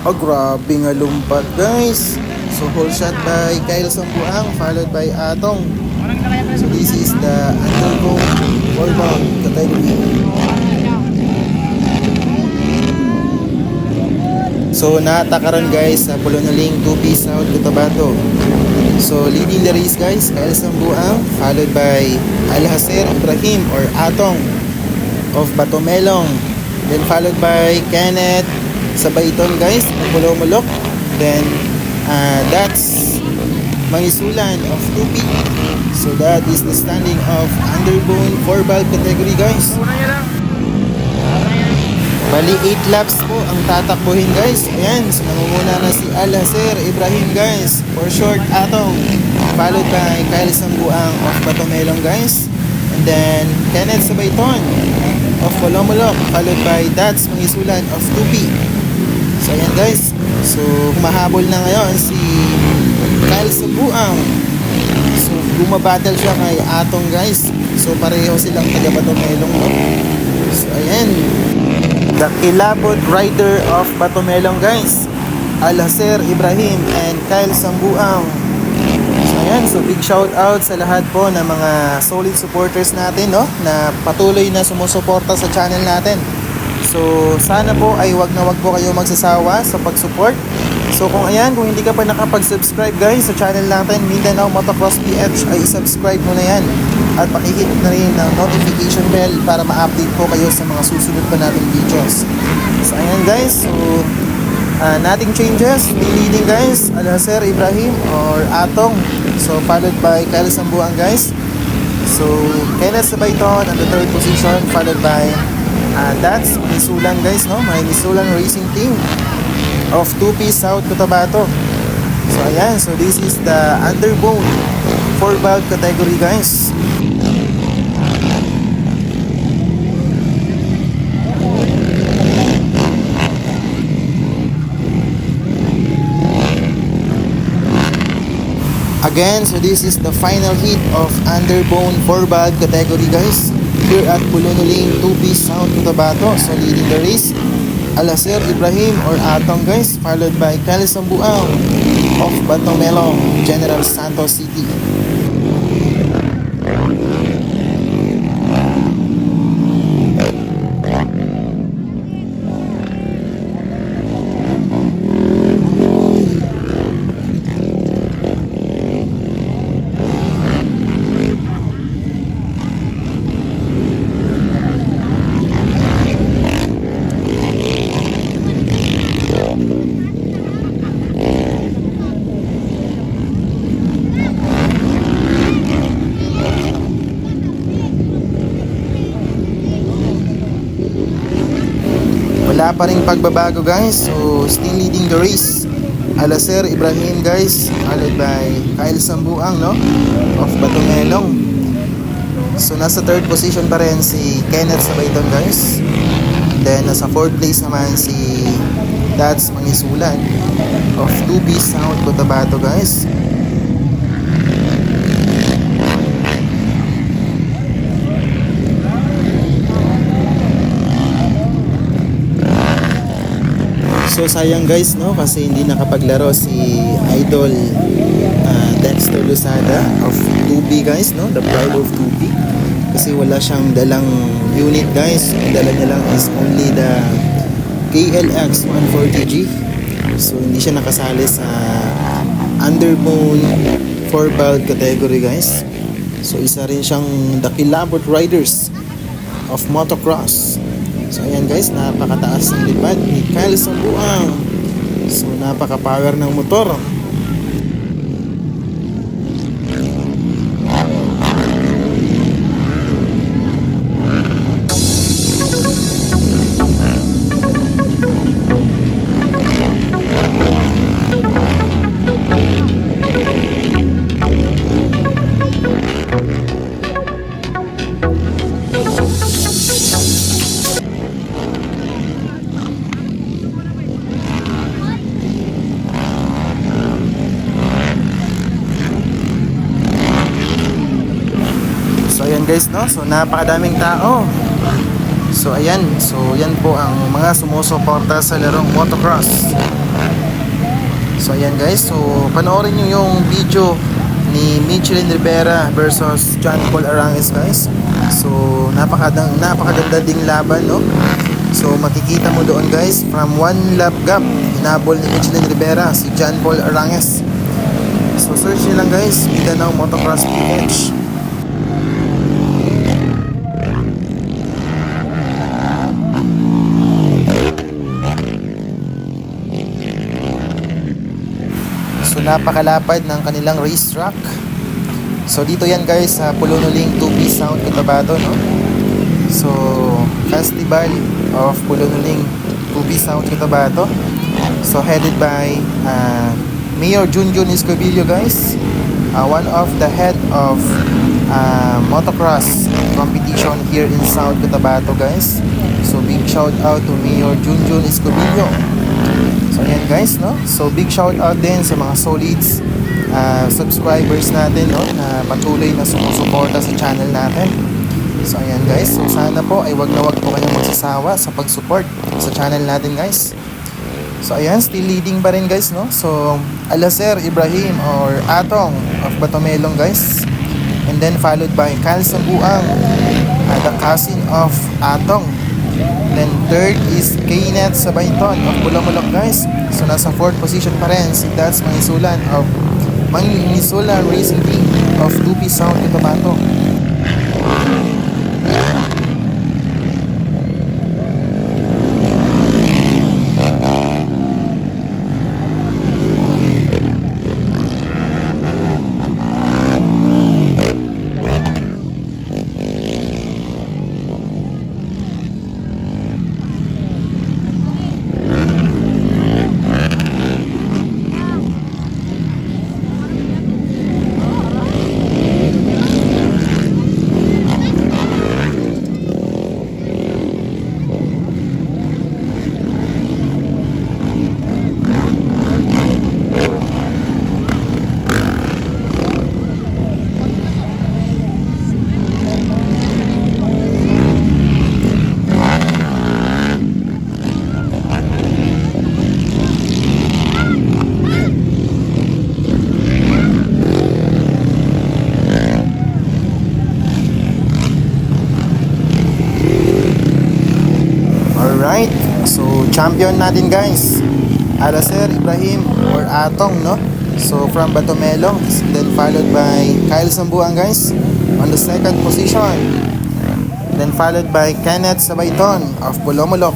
Oh, grabe nga lumpat, guys. So, whole shot by Kyle Sambuang, followed by Atong. So, this is the undergo four-ball category. So, natakaran guys sa Polonaling 2P South Cotabato. So, leading the race guys, Kyle Sambuang, followed by Alhacer Ibrahim or Atong of Batomelong. Then, followed by Kenneth Sabayton guys, Pulomolok. Then, that's Mangisulan of 2P. So, that is the standing of underbone 4-ball category guys. Bali 8 laps po ang tatakbuhin guys. Ayan, so nangunguna na si Alhacer Ibrahim guys. For short, Atong. Followed by Kyle Sambuang of Batomelong guys. And then Kenneth Sabayton of Colomolok. Followed by Dats Mangisulan of 2P. So ayan guys. So humahabol na ngayon si Kyle Sambuang. So bumabattle siya kay Atong guys. So pareho silang taga Batomelong. No? So ayan. The Kilabot rider of Batomelong guys, Alhacer Ibrahim and Kyle Sambuang. So ayan, so big shout out sa lahat po ng mga solid supporters natin, no, na patuloy na sumusuporta sa channel natin. So sana po ay wag na wag po kayo magsasawa sa pag-support. So kung hindi ka pa nakapag-subscribe guys sa channel natin, Mindanao Motocross PH, ay subscribe mo na yan. At pakihit na rin ng notification bell para ma-update po kayo sa mga susunod pa nating videos. So ayan guys, so nothing changes. Leading guys, Alhacer Ibrahim or Atong. So followed by Kyle Sambuang guys. So Kenneth Sabayton on the third position, followed by that's Misulan guys, no? May Misulan Racing Team of 2P South Cotabato. So ayan, so this is the underbone 4-ball category guys. Again, so this is the final heat of underbone 4-ball category guys. Here at Polonaling 2P South Cotabato. So leading the race, Alhacer Ibrahim or Atong guys, followed by Kyle Sambuang of Batomelong, General Santos City. Wala pa rin pagbabago guys. So still leading the race, Alhacer Ibrahim guys, followed by Kyle Sambuang, no, of Batomelong. So nasa third position pa rin si Kenneth Sabayton guys. Then nasa fourth place naman si Dats Mangisulan of 2B South Cotabato guys. So sayang guys, no, kasi hindi nakapaglaro si Idol Dexter Losada of 2B guys, no, the pride of 2B, kasi wala siyang dalang unit guys. Ang dala niya lang is only the KLX 140G. So hindi siya nakasali sa underbone 4-ball category guys. So isa rin siyang the Kilabot riders of motocross. So ayan guys, napakataas ng lipad ni Kyle Sambuang. So napaka-power ng motor. Ayan guys, no? So napakadaming tao. So ayan, so yan po ang mga sumusuporta sa larong motocross. So ayan guys, so panoorin nyo yung video ni Michelin Rivera versus John Paul Arangues guys. So napakaganda ding laban, no? So makikita mo doon guys, from 1 lap gap hinabol ni Michelin Rivera si John Paul Arangues. So search nyo lang guys, Mindanao Motocross PH. So napakalapad ng kanilang racetrack. So dito yan guys sa Polonuling 2B Sound Cotabato, no? So Festival of Polonuling 2B Sound Cotabato. So headed by Mayor Junjun Escobillo guys, one of the head of motocross competition here in South Cotabato guys. So big shout out to Mayor Junjun Escobillo. So ayan guys, no? So big shout out din sa mga solids subscribers natin, no, na patuloy na sumusuporta sa channel natin. So ayan guys, so sana po ay wag na wag po kayong magsasawa sa pag-support sa channel natin guys. So ayan, still leading pa rin guys, no? So Alaser Ibrahim or Atong of Batomelong guys. And then followed by Kyle Sambuang, the cousin of Atong. Then third is Kaynet Sabayton of Bulamulok guys. So nasa 4th position pa rin si Dats Mangisulan of Mangisulan Racing Team of 2P Sound Cotabato. Alright, so champion natin guys, Alaser Ibrahim or Atong, no? So from Batomelong, then followed by Kyle Sambuang guys on the 2nd position. Then followed by Kenneth Sabayton of Bulomolok